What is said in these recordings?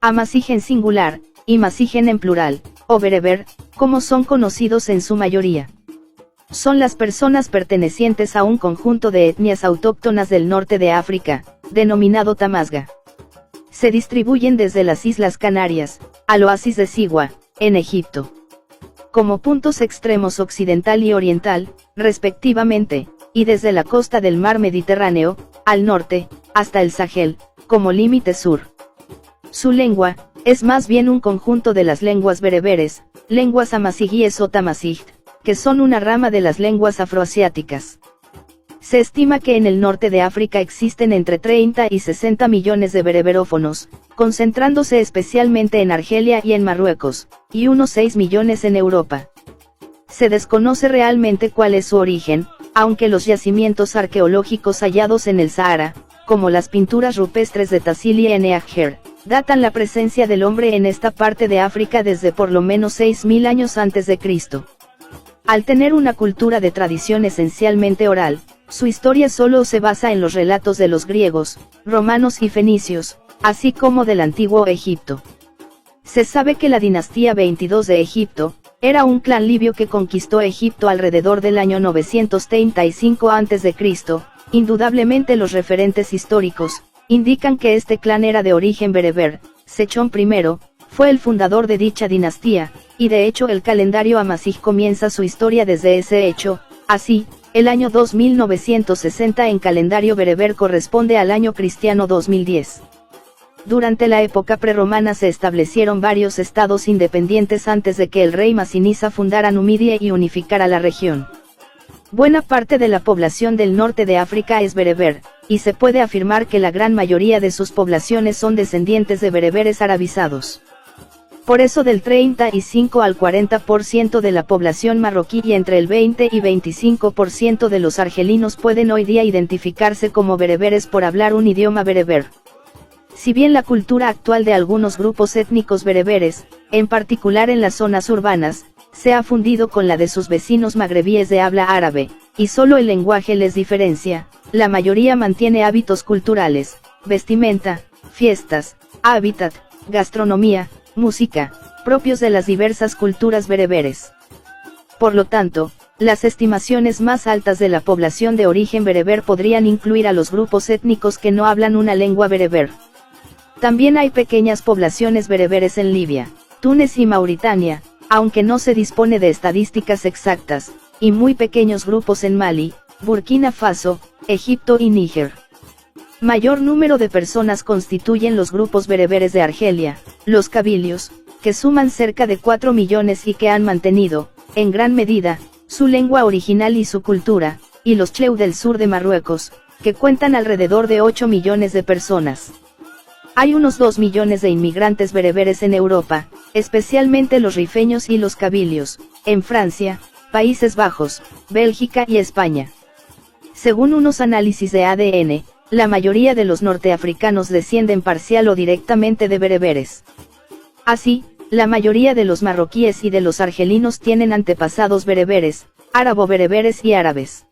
Amazigh en singular, y Mazigh en plural, o bereber, como son conocidos en su mayoría. Son las personas pertenecientes a un conjunto de etnias autóctonas del norte de África, denominado Tamazgha. Se distribuyen desde las Islas Canarias, al oasis de Sigua, en Egipto, como puntos extremos occidental y oriental, respectivamente, y desde la costa del mar Mediterráneo, al norte, hasta el Sahel, como límite sur. Su lengua, es más bien un conjunto de las lenguas bereberes, lenguas amazigíes o tamazigh, que son una rama de las lenguas afroasiáticas. Se estima que en el norte de África existen entre 30 y 60 millones de bereberófonos, concentrándose especialmente en Argelia y en Marruecos, y unos 6 millones en Europa. Se desconoce realmente cuál es su origen, aunque los yacimientos arqueológicos hallados en el Sahara, como las pinturas rupestres de Tassili en Eagher, datan la presencia del hombre en esta parte de África desde por lo menos 6.000 años antes de Cristo. Al tener una cultura de tradición esencialmente oral, su historia solo se basa en los relatos de los griegos, romanos y fenicios, así como del antiguo Egipto. Se sabe que la dinastía 22 de Egipto, era un clan libio que conquistó Egipto alrededor del año 935 a.C., indudablemente los referentes históricos, indican que este clan era de origen bereber. Sechón I, fue el fundador de dicha dinastía, y de hecho el calendario amazigh comienza su historia desde ese hecho. Así, el año 2960 en calendario bereber corresponde al año cristiano 2010. Durante la época prerromana se establecieron varios estados independientes antes de que el rey Masinisa fundara Numidia y unificara la región. Buena parte de la población del norte de África es bereber, y se puede afirmar que la gran mayoría de sus poblaciones son descendientes de bereberes arabizados. Por eso del 35 al 40% de la población marroquí y entre el 20 y 25% de los argelinos pueden hoy día identificarse como bereberes por hablar un idioma bereber. Si bien la cultura actual de algunos grupos étnicos bereberes, en particular en las zonas urbanas, se ha fundido con la de sus vecinos magrebíes de habla árabe, y solo el lenguaje les diferencia, la mayoría mantiene hábitos culturales, vestimenta, fiestas, hábitat, gastronomía, música, propios de las diversas culturas bereberes. Por lo tanto, las estimaciones más altas de la población de origen bereber podrían incluir a los grupos étnicos que no hablan una lengua bereber. También hay pequeñas poblaciones bereberes en Libia, Túnez y Mauritania, aunque no se dispone de estadísticas exactas, y muy pequeños grupos en Mali, Burkina Faso, Egipto y Níger. Mayor número de personas constituyen los grupos bereberes de Argelia, los cabilios, que suman cerca de 4 millones y que han mantenido, en gran medida, su lengua original y su cultura, y los Chleu del sur de Marruecos, que cuentan alrededor de 8 millones de personas. Hay unos 2 millones de inmigrantes bereberes en Europa, especialmente los rifeños y los cabilios, en Francia, Países Bajos, Bélgica y España. Según unos análisis de ADN, la mayoría de los norteafricanos descienden parcial o directamente de bereberes. Así, la mayoría de los marroquíes y de los argelinos tienen antepasados bereberes, árabo-bereberes y árabes.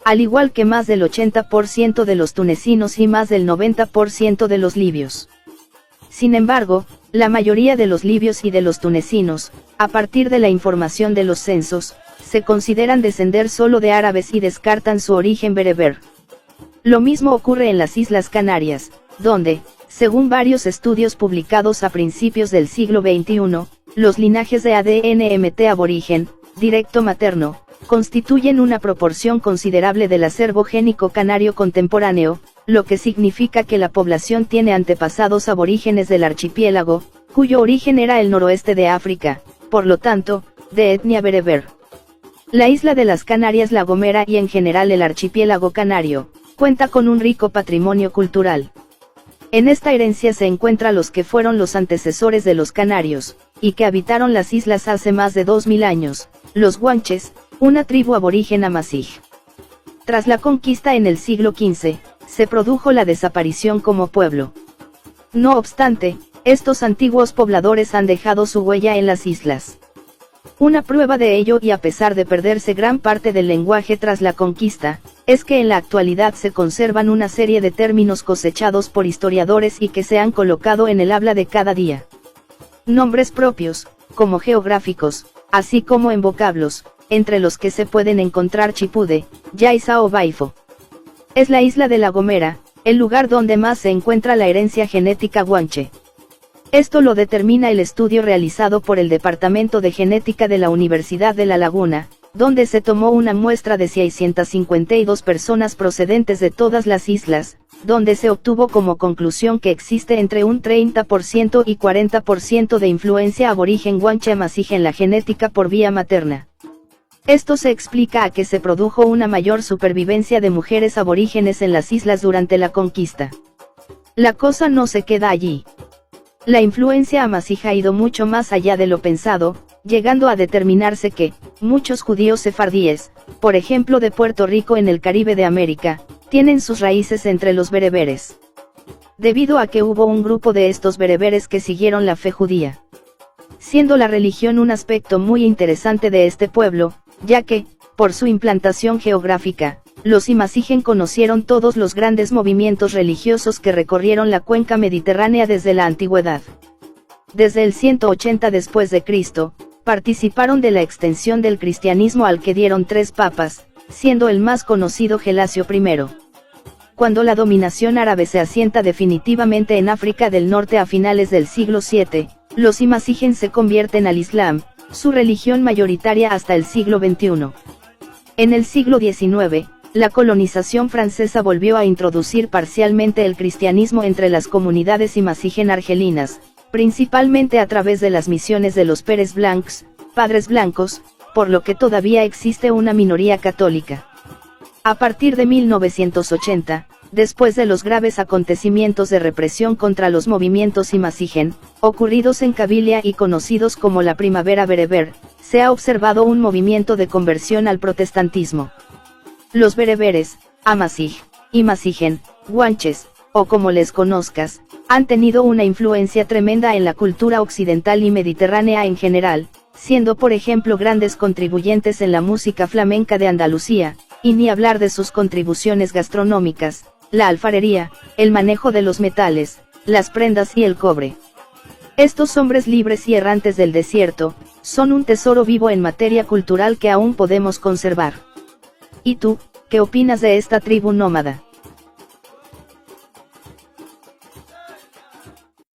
Al igual que más del 80% de los tunecinos y más del 90% de los libios. Sin embargo, la mayoría de los libios y de los tunecinos, a partir de la información de los censos, se consideran descender solo de árabes y descartan su origen bereber. Lo mismo ocurre en las Islas Canarias, donde, según varios estudios publicados a principios del siglo XXI, los linajes de ADN MT aborigen, directo materno, constituyen una proporción considerable del acervo génico canario contemporáneo, lo que significa que la población tiene antepasados aborígenes del archipiélago, cuyo origen era el noroeste de África, por lo tanto, de etnia bereber. La isla de las Canarias, La Gomera y en general el archipiélago canario, cuenta con un rico patrimonio cultural. En esta herencia se encuentran los que fueron los antecesores de los canarios, y que habitaron las islas hace más de 2000 años, los guanches, una tribu aborigen amazigh. Tras la conquista en el siglo XV, se produjo la desaparición como pueblo. No obstante, estos antiguos pobladores han dejado su huella en las islas. Una prueba de ello, y a pesar de perderse gran parte del lenguaje tras la conquista, es que en la actualidad se conservan una serie de términos cosechados por historiadores y que se han colocado en el habla de cada día. Nombres propios, como geográficos, así como en vocablos, entre los que se pueden encontrar Chipude, Yaiza o Baifo. Es la isla de La Gomera, el lugar donde más se encuentra la herencia genética guanche. Esto lo determina el estudio realizado por el Departamento de Genética de la Universidad de La Laguna, donde se tomó una muestra de 652 personas procedentes de todas las islas, donde se obtuvo como conclusión que existe entre un 30% y 40% de influencia aborigen guanche-amasije en la genética por vía materna. Esto se explica a que se produjo una mayor supervivencia de mujeres aborígenes en las islas durante la conquista. La cosa no se queda allí. La influencia amasija ha ido mucho más allá de lo pensado, llegando a determinarse que muchos judíos sefardíes, por ejemplo de Puerto Rico en el Caribe de América, tienen sus raíces entre los bereberes. Debido a que hubo un grupo de estos bereberes que siguieron la fe judía. Siendo la religión un aspecto muy interesante de este pueblo, ya que, por su implantación geográfica, los imasigen conocieron todos los grandes movimientos religiosos que recorrieron la cuenca mediterránea desde la antigüedad. Desde el 180 después de Cristo, participaron de la extensión del cristianismo al que dieron 3 papas, siendo el más conocido Gelasio I. Cuando la dominación árabe se asienta definitivamente en África del Norte a finales del siglo VII, los imasigen se convierten al Islam, su religión mayoritaria hasta el siglo XXI. En el siglo XIX, la colonización francesa volvió a introducir parcialmente el cristianismo entre las comunidades imasigen argelinas, principalmente a través de las misiones de los Pérez Blancs, padres blancos, por lo que todavía existe una minoría católica. A partir de 1980, después de los graves acontecimientos de represión contra los movimientos imasigen, ocurridos en Kabilia y conocidos como la Primavera Bereber, se ha observado un movimiento de conversión al protestantismo. Los bereberes, amasij, imasigen, guanches, o como les conozcas, han tenido una influencia tremenda en la cultura occidental y mediterránea en general, siendo por ejemplo grandes contribuyentes en la música flamenca de Andalucía, y ni hablar de sus contribuciones gastronómicas, la alfarería, el manejo de los metales, las prendas y el cobre. Estos hombres libres y errantes del desierto, son un tesoro vivo en materia cultural que aún podemos conservar. ¿Y tú, qué opinas de esta tribu nómada?